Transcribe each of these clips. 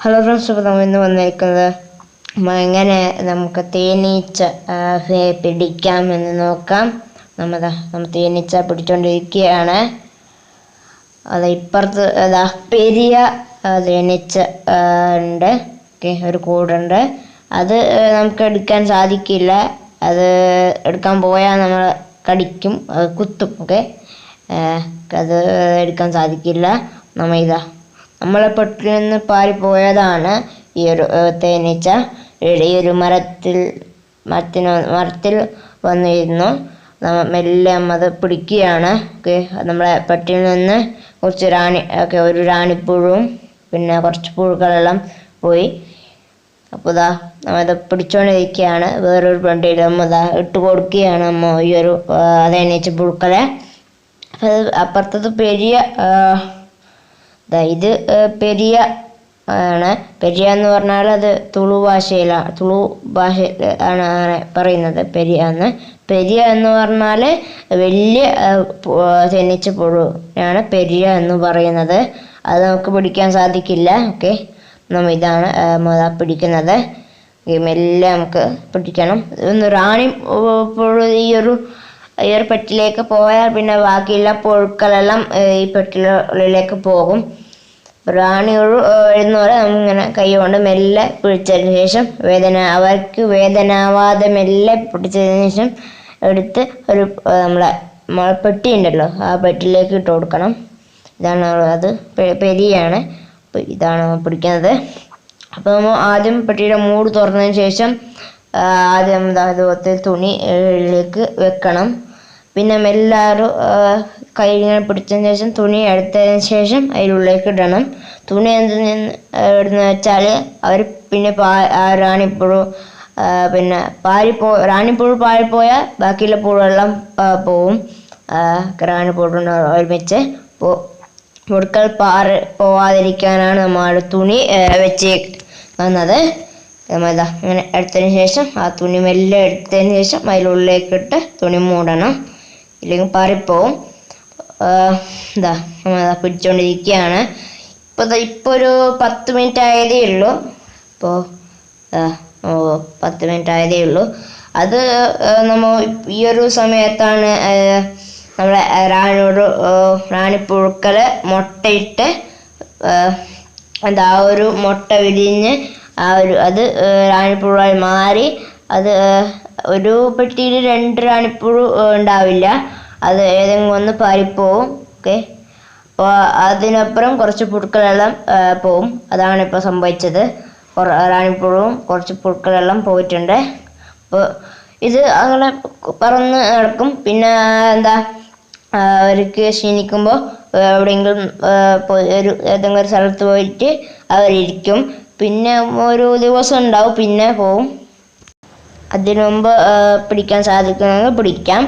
Hello friends, ഇപ്പോൾ നമ്മൾ ഇന്ന് വന്നിരിക്കുന്നത് എങ്ങനെ നമുക്ക് തേനീച്ച പിടിക്കാമെന്ന് നോക്കാം. നമ്മൾ തേനീച്ച പിടിച്ചുകൊണ്ടിരിക്കുകയാണ്. അത് ഇപ്പുറത്ത് പെരിയ തേനീച്ച ഉണ്ട്. ഒരു കൂടുണ്ട്. അത് നമുക്ക് എടുക്കാൻ സാധിക്കില്ല. അത് എടുക്കാൻ പോയാൽ നമ്മൾ കടിക്കും, കുത്തും. അത് എടുക്കാൻ സാധിക്കില്ല. നമ്മളെ പെട്ടിൽ നിന്ന് പാറിപ്പോയതാണ് ഈ ഒരു തേനീച്ച. ഈ ഒരു മരത്തിൽ വന്നിരുന്നു. മെല്ലെ അത് പിടിക്കുകയാണ്. നമ്മളെ പെട്ടിയിൽ നിന്ന് ഒരു റാണിപ്പുഴുവും പിന്നെ കുറച്ച് പുഴുക്കളെല്ലാം പോയി. അപ്പോൾ നമ്മത് പിടിച്ചുകൊണ്ടിരിക്കുകയാണ്. വേറൊരു പെട്ടിയിൽ ഇട്ട് കൊടുക്കുകയാണ് ഈ ഒരു തേനീച്ച പുഴുക്കളെ. അപ്പുറത്തത് പെരിയ ഇത് പെരിയ ആണ്. പെരിയ എന്ന് പറഞ്ഞാൽ അത് തുളു ഭാഷയിൽ ആണ് അങ്ങനെ പറയുന്നത്. പെരിയ എന്ന് പറഞ്ഞാൽ വലിയ തേനീച്ച പുഴുവിനാണ് പെരിയ എന്ന് പറയുന്നത്. അത് നമുക്ക് പിടിക്കാൻ സാധിക്കില്ല. ഇതാണ് പിടിക്കുന്നത്. മെല്ലെ നമുക്ക് പിടിക്കണം. റാണി പുഴു ഈ ഒരു പെട്ടിലേക്ക് പോയാൽ പിന്നെ ബാക്കിയുള്ള പുഴുക്കളെല്ലാം ഈ പെട്ടിലേക്ക് പോകും. റാണി പുഴു എഴുന്നൂറ് നമ്മിങ്ങനെ കൈ കൊണ്ട് മെല്ലെ പിടിച്ചതിന് ശേഷം അവർക്ക് വേദനാവാതെ മെല്ലെ പിടിച്ചതിന് ശേഷം എടുത്ത് നമ്മളെ പെട്ടി ഉണ്ടല്ലോ, ആ പെട്ടിയിലേക്ക് ഇട്ട് കൊടുക്കണം. ഇതാണ് അത് പെരിയാണ്. അപ്പോൾ ഇതാണ് പിടിക്കുന്നത്. അപ്പോൾ നമ്മൾ ആദ്യം പെട്ടിയുടെ മൂട് തുറന്നതിന് ശേഷം ആദ്യം അതുപോലത്തെ തുണിയിലേക്ക് വെക്കണം. പിന്നെ മെല്ലാരും കൈ ഇങ്ങനെ പിടിച്ചതിന് ശേഷം തുണി എടുത്തതിന് ശേഷം അതിനുള്ളിലേക്ക് ഇടണം. തുണി ഇടുന്ന വെച്ചാൽ അവർ പിന്നെ റാണിപ്പുഴു പിന്നെ റാണിപ്പുഴു പാറിപ്പോയാൽ ബാക്കിയുള്ള പുഴുവെല്ലാം പോവും. റാണിപ്പുഴു ഒരുമിച്ച് പുഴുക്കൾ പോവാതിരിക്കാനാണ് നമ്മൾ തുണി വെച്ച് വന്നത്. ഇങ്ങനെ എടുത്തതിന് ശേഷം ആ തുണി മെല്ലെ എടുത്തതിന് ശേഷം അതിനുള്ളിലേക്ക് ഇട്ട് തുണി മൂടണം, ഇല്ലെങ്കിൽ പാറിപ്പോവും. പിടിച്ചുകൊണ്ടിരിക്കുകയാണ്. ഇപ്പോൾ ഒരു 10 മിനിറ്റ് ആയതേ ഉള്ളൂ. ഇപ്പോൾ 10 മിനിറ്റ് ആയതേ ഉള്ളൂ. അത് നമ്മൾ ഈ ഒരു സമയത്താണ് നമ്മളെ റാണിപ്പുഴുക്കൾ മുട്ടയിട്ട് ആ ഒരു മുട്ട വിരിഞ്ഞ് അത് റാണിപ്പുഴുവായി മാറി. അത് ഒരു പെട്ടിയിൽ 2 റാണിപ്പുഴു ഉണ്ടാവില്ല. അത് ഏതെങ്കിലും ഒന്ന് പാറിപ്പോവും. അപ്പോൾ അതിനപ്പുറം കുറച്ച് പുഴുക്കളെല്ലാം പോവും. അതാണ് ഇപ്പോൾ സംഭവിച്ചത്. റാണിപ്പുഴുവും കുറച്ച് പുഴുക്കളെല്ലാം പോയിട്ടുണ്ട്. അപ്പോൾ ഇത് അങ്ങനെ പറന്ന് നടക്കും. പിന്നെ അവർക്ക് ക്ഷീണിക്കുമ്പോൾ എവിടെയെങ്കിലും ഏതെങ്കിലും ഒരു സ്ഥലത്ത് പോയിട്ട് അവരിയ്ക്കും. പിന്നെ ഒരു ദിവസം ഉണ്ടാവും, പിന്നെ പോവും. അതിനു മുമ്പ് പിടിക്കാൻ സാധിക്കുമെങ്കിൽ പിടിക്കാം,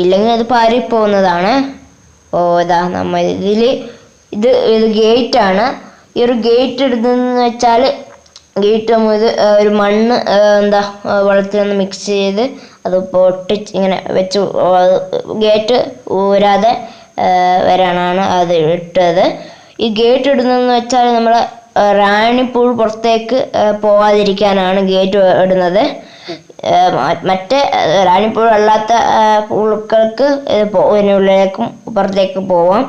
ഇല്ലെങ്കിൽ അത് പാറിപ്പോകുന്നതാണ്. നമ്മൾ ഇത് ഗേറ്റാണ്. ഈ ഒരു ഗേറ്റ് ഇടുന്നതെന്ന് വെച്ചാൽ ഗേറ്റ് ഇത് ഒരു മണ്ണ് വെള്ളത്തിൽ നിന്ന് മിക്സ് ചെയ്ത് അത് പൊട്ടിച്ച് ഇങ്ങനെ വെച്ച് ഗേറ്റ് ഊരാതെ വരാനാണ് അത് ഇട്ടത്. ഈ ഗേറ്റ് ഇടുന്നതെന്ന് വെച്ചാൽ നമ്മൾ റാണിപ്പുഴു പുറത്തേക്ക് പോവാതിരിക്കാനാണ് ഗേറ്റ് ഇടുന്നത്. മറ്റേ റാണിപ്പുഴു അല്ലാത്ത പുഴുക്കൾക്ക് ഇതിനുള്ളിലേക്കും പുറത്തേക്കും പോവാം.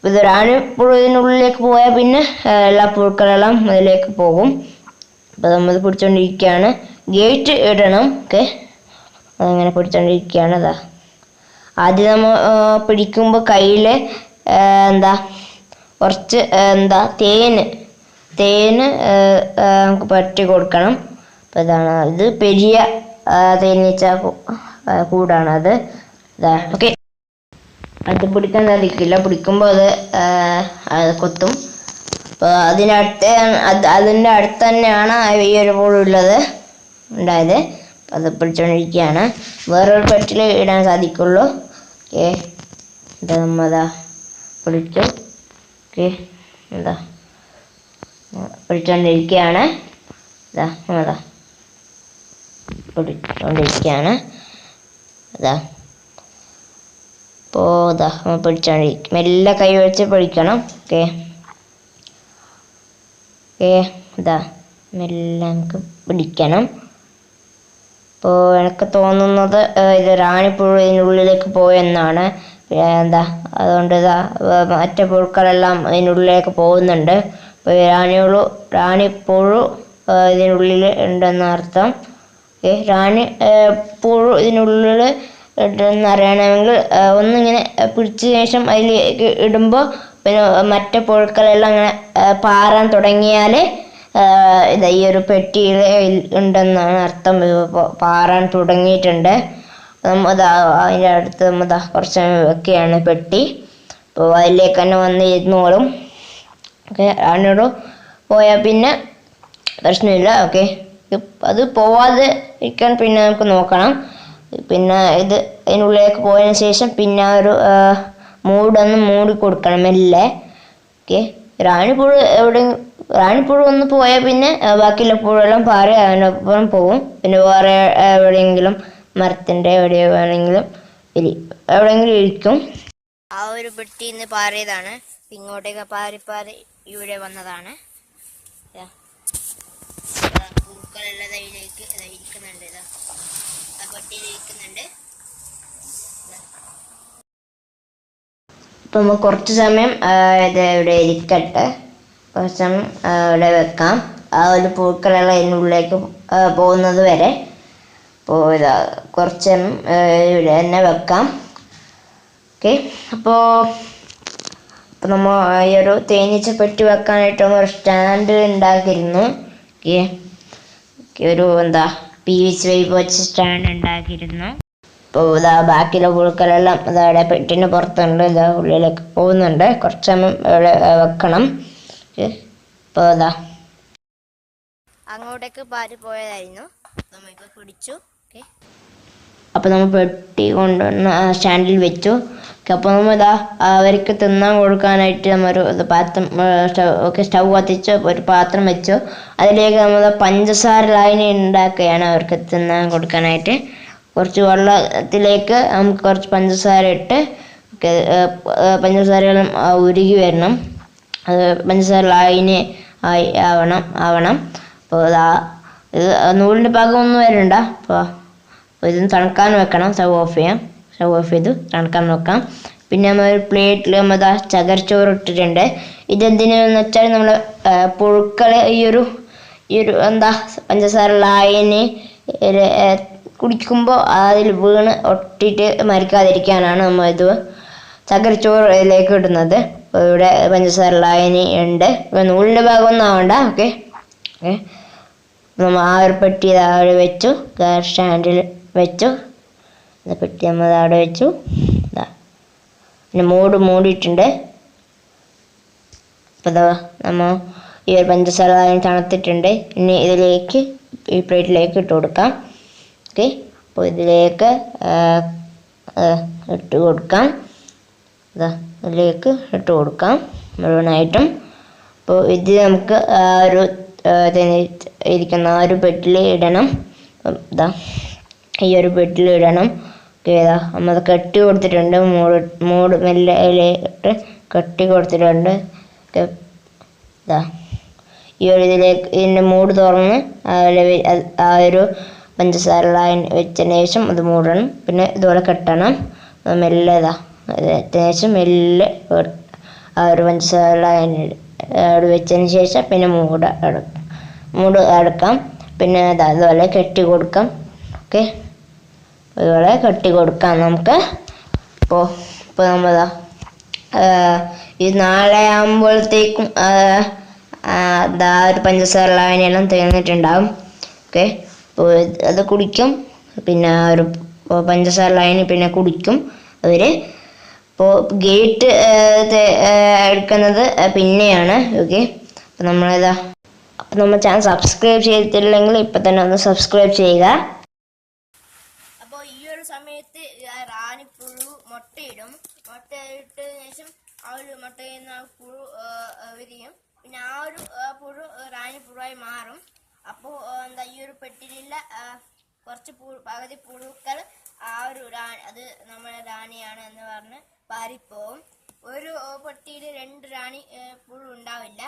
ഇത് റാണിപ്പുഴുവിനുള്ളിലേക്ക് പോയാൽ പിന്നെ എല്ലാ പുഴുക്കളെല്ലാം ഇതിലേക്ക് പോകും. അപ്പോൾ നമ്മൾ പിടിച്ചുകൊണ്ടിരിക്കുകയാണ്. ഗേറ്റ് ഇടണം. അതങ്ങനെ പിടിച്ചുകൊണ്ടിരിക്കുകയാണ്. ആദ്യം നമ്മൾ പിടിക്കുമ്പോൾ കയ്യിൽ കുറച്ച് തേന് നമുക്ക് പറ്റി കൊടുക്കണം. അപ്പോൾ ഇത് പെരിയ തേനീച്ച കൂടാണ് അത്. അത് പിടിക്കാൻ സാധിക്കില്ല. പിടിക്കുമ്പോൾ അത് കൊത്തും. അപ്പോൾ അതിൻ്റെ അടുത്ത് തന്നെയാണ് ഈ ഒരു പുഴു ഉണ്ടായത്. അത് പിടിച്ചുകൊണ്ടിരിക്കുകയാണ്. വേറൊരു പെട്ടിൽ ഇടാൻ സാധിക്കുള്ളൂ. പിടിച്ചു. പിടിച്ചുകൊണ്ടിരിക്കുകയാണ്. പിടിച്ചുകൊണ്ടിരിക്കുകയാണ്. പിടിച്ചോണ്ടിരിക്കും. മെല്ലെ കൈ വെച്ച് പിടിക്കണം. ഓക്കെ, ഇതാ മെല്ലെ നമുക്ക് പിടിക്കണം. അപ്പോൾ എനിക്ക് തോന്നുന്നത് ഇത് റാണിപ്പുഴു ഇതിനുള്ളിലേക്ക് പോയെന്നാണ്. എന്താ അതുകൊണ്ട് ഇതാ മറ്റേ പുഴുക്കളെല്ലാം ഇതിനുള്ളിലേക്ക് പോകുന്നുണ്ട്. അപ്പോൾ റാണിപ്പുഴു ഇതിനുള്ളിൽ ഉണ്ടെന്ന് അർത്ഥം. പുഴു ഇതിനുള്ളിൽ ഉണ്ടെന്നറിയണമെങ്കിൽ ഒന്നിങ്ങനെ പിടിച്ച ശേഷം അതിലേക്ക് ഇടുമ്പോൾ പിന്നെ മറ്റേ പുഴുക്കളെല്ലാം ഇങ്ങനെ പാറാൻ തുടങ്ങിയാൽ ഇതാ ഈ ഒരു പെട്ടിയിൽ ഉണ്ടെന്നാണ് അർത്ഥം. പാറാൻ തുടങ്ങിയിട്ടുണ്ട്. അതിൻ്റെ അടുത്ത് കുറച്ച് ഒക്കെയാണ് പെട്ടി. അപ്പോൾ അതിലേക്ക് തന്നെ വന്ന് ഇരുന്നോളും. ഓക്കെ, റാണിയോട് പോയാൽ പിന്നെ പ്രശ്നമില്ല. ഓക്കെ, അത് പോവാതെ ഇരിക്കാൻ പിന്നെ നമുക്ക് നോക്കണം. പിന്നെ അതിനുള്ളിലേക്ക് പോയതിന് ശേഷം പിന്നെ ഒരു മൂടൊന്ന് മൂടി കൊടുക്കണം മെല്ലെ. ഓക്കെ, റാണിപ്പുഴു ഒന്ന് പോയാൽ പിന്നെ ബാക്കിയുള്ള പുഴുവെല്ലാം പാറി അതിനൊപ്പം പോകും. പിന്നെ വേറെ എവിടെയെങ്കിലും മരത്തിൻ്റെ എവിടെ വേണമെങ്കിലും എവിടെയെങ്കിലും ഇരിക്കും. ആ ഒരു പെട്ടി ഇന്ന് പാറിയതാണ്. ഇങ്ങോട്ടേക്ക് പാറി ഇവിടെ വന്നതാണ്. പൂക്കളുള്ള ഇതിലേക്ക് ഇരിക്കുന്നുണ്ട്. ആ പെട്ടിയിൽ ഇരിക്കുന്നുണ്ട്. അപ്പം നമുക്ക് കുറച്ച് സമയം ഇത് ഇവിടെ ഇരിക്കട്ടെ. കുറച്ച് സമയം ഇവിടെ വെക്കാം. ആ ഒരു പൂക്കളെല്ലാം ഇതിനുള്ളിലേക്ക് പോകുന്നത് വരെ. അപ്പോൾ കുറച്ച് സമയം ഇവിടെ തന്നെ വെക്കാം. ഓക്കെ, അപ്പോൾ നമ്മൾ ഈ ഒരു തേനീച്ച പെട്ടി വെക്കാനായിട്ട് ഒരു സ്റ്റാൻഡ് ഉണ്ടാക്കിയിരുന്നു. ഓക്കെ, ഒരു PVC പൈപ്പ് വെച്ച് സ്റ്റാൻഡ് ഉണ്ടാക്കിയിരുന്നു. അപ്പോൾ ബാക്കിയുള്ള പുഴുക്കളെല്ലാം അവിടെ പെട്ടിന് പുറത്തുണ്ട്. ഉള്ളിലേക്ക് പോകുന്നുണ്ട്. കുറച്ച് സമയം ഇവിടെ വെക്കണം. അപ്പോൾ അങ്ങോട്ടേക്ക് പാറി പോയതായിരുന്നു. നമ്മളിപ്പോൾ പിടിച്ചു. ഓക്കെ, അപ്പോൾ നമ്മൾ പെട്ടി കൊണ്ടുവന്ന് സ്റ്റാൻഡിൽ വെച്ചു. അപ്പോൾ നമ്മൾ അവർക്ക് തിന്നാൻ കൊടുക്കാനായിട്ട് നമ്മൊരു പാത്രം സ്റ്റൗ കത്തിച്ച് ഒരു പാത്രം വെച്ചു. അതിലേക്ക് നമ്മൾ പഞ്ചസാര ലായനി ഉണ്ടാക്കുകയാണ് അവർക്ക് തിന്നാൻ കൊടുക്കാനായിട്ട്. കുറച്ച് വെള്ളത്തിലേക്ക് നമുക്ക് കുറച്ച് പഞ്ചസാര ഇട്ട് പഞ്ചസാരയെല്ലാം ഉരുകി വരണം. അത് പഞ്ചസാര ലായനി ആവണം. അപ്പോൾ ഇത് നൂലിൻ്റെ പാകമൊന്നും വരണ്ട. അപ്പോൾ ഇതൊന്ന് തണുക്കാൻ വെക്കണം. സ്റ്റൗ ഓഫ് ചെയ്തു തണുക്കാൻ വെക്കാം. പിന്നെ നമ്മൾ ഒരു പ്ലേറ്റിൽ നമ്മൾ ചകരച്ചോറ് ഇട്ടിട്ടുണ്ട്. ഇതെന്തിനാന്ന് വെച്ചാൽ നമ്മൾ പുഴുക്കൾ ഈ ഒരു പഞ്ചസാര ലായനി കുടിക്കുമ്പോൾ അതിൽ വീണ് ഒട്ടിയിട്ട് മരിക്കാതിരിക്കാനാണ് നമ്മൾ ചകരച്ചോറ് ഇതിലേക്ക് ഇടുന്നത്. ഇവിടെ പഞ്ചസാര ലായനി ഉണ്ട്. നൂലിൻ്റെ ഭാഗമൊന്നും ആവണ്ട. ഓക്കെ, നമ്മൾ ആ ഒരു പെട്ടി അവിടെ വെച്ചു. സ്റ്റാൻഡിൽ വെച്ചു. പെട്ടി നമ്മൾ അവിടെ വെച്ചു. പിന്നെ മൂടിയിട്ടുണ്ട്. അപ്പോൾ നമ്മൾ ഈ ഒരു പഞ്ചസാര ലായനി തണുത്തിട്ടുണ്ട്. ഇനി ഇതിലേക്ക് ഈ പ്ലേറ്റിലേക്ക് ഇട്ട് കൊടുക്കാം. ഓക്കെ, അപ്പോൾ ഇതിലേക്ക് ഇട്ട് കൊടുക്കാം. ഇതിലേക്ക് ഇട്ട് കൊടുക്കാം മുഴുവനായിട്ടും. അപ്പോൾ ഇത് നമുക്ക് ഒരു ഇരിക്കുന്ന ആ ഒരു പെട്ടിൽ ഇടണം. ഈ ഒരു പെട്ടിൽ ഇടണം. ഓക്കെ, നമ്മൾ കെട്ടി കൊടുത്തിട്ടുണ്ട്. മൂട് മെല്ലെ ഇട്ട് കെട്ടി കൊടുത്തിട്ടുണ്ട്. ഈ ഒരു ഇതിൻ്റെ മൂട് തുറന്ന് ആ ഒരു പഞ്ചസാര ലായനി വെച്ചതിന് ശേഷം അത് മൂടണം. പിന്നെ ഇതുപോലെ കെട്ടണം. മെല്ലെ ശേഷം മെല്ലെ ആ ഒരു പഞ്ചസാര ലായനി വെച്ചതിന് ശേഷം പിന്നെ മൂട് അടക്കാം. പിന്നെ അതുപോലെ കെട്ടി കൊടുക്കാം. ഓക്കെ, അതുപോലെ കെട്ടി കൊടുക്കാം നമുക്ക്. ഇപ്പോൾ നമ്മൾ ഇത് നാളെ ആകുമ്പോഴത്തേക്കും ഒരു പഞ്ചസാര ലായനിയെല്ലാം തീർന്നിട്ടുണ്ടാകും. ഓക്കെ, അപ്പോൾ അത് കുടിക്കും. പിന്നെ ഒരു പഞ്ചസാര ലായനി പിന്നെ കുടിക്കും അവർ. അപ്പോൾ ഗേറ്റ് എടുക്കുന്നത് പിന്നെയാണ്. ഓക്കെ, അപ്പോൾ നമ്മൾ ചാനൽ സബ്സ്ക്രൈബ് ചെയ്തിട്ടില്ലെങ്കിൽ ഇപ്പം തന്നെ ഒന്ന് സബ്സ്ക്രൈബ് ചെയ്യുക. അപ്പോൾ ഈ ഒരു സമയത്ത് റാണിപ്പുഴു മുട്ടയിടും. മുട്ടയിട്ടതിന് ശേഷം ആ ഒരു മുട്ടയിൽ നിന്ന് പുഴു വിരിയും. പിന്നെ ആ ഒരു പുഴു റാണിപ്പുഴുവായി മാറും. അപ്പോൾ ഈ ഒരു പെട്ടിയിലുള്ള കുറച്ച് പകുതി പുഴുക്കൾ ആ ഒരു അത് നമ്മുടെ റാണിയാണ് എന്ന് പറഞ്ഞ് പാറിപ്പോവും. ഒരു പെട്ടിയിൽ 2 റാണി പുഴു ഉണ്ടാവില്ല.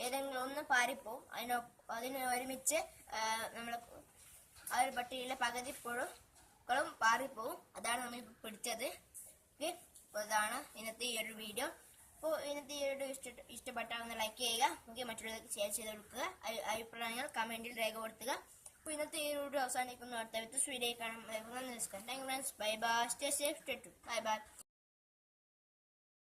ഏതെങ്കിലും ഒന്ന് പാറിപ്പോവും. അതിന് ഒരുമിച്ച് നമ്മൾ ആ ഒരു പട്ടികയിലെ പകുതി പുഴുക്കളും പാറിപ്പോവും. അതാണ് നമ്മൾ പിടിച്ചത്. ഓക്കെ, അപ്പോൾ ഇതാണ് ഇന്നത്തെ ഈ ഒരു വീഡിയോ. അപ്പോൾ ഇന്നത്തെ ഈ വീഡിയോ ഇഷ്ടപ്പെട്ടാൽ ഒന്ന് ലൈക്ക് ചെയ്യുക. ഓക്കെ, മറ്റുള്ളവർക്ക് ഷെയർ ചെയ്ത് കൊടുക്കുക. അഭിപ്രായങ്ങൾ കമൻറ്റിൽ രേഖപ്പെടുത്തുക. അപ്പോൾ ഇന്നത്തെ ഈ വീഡിയോ അവസാനിക്കുന്നു. അടുത്ത വീഡിയോ കാണാം. നമസ്കാരം. Thank you friends. Bye bye. Stay safe. Stay true. Bye bye.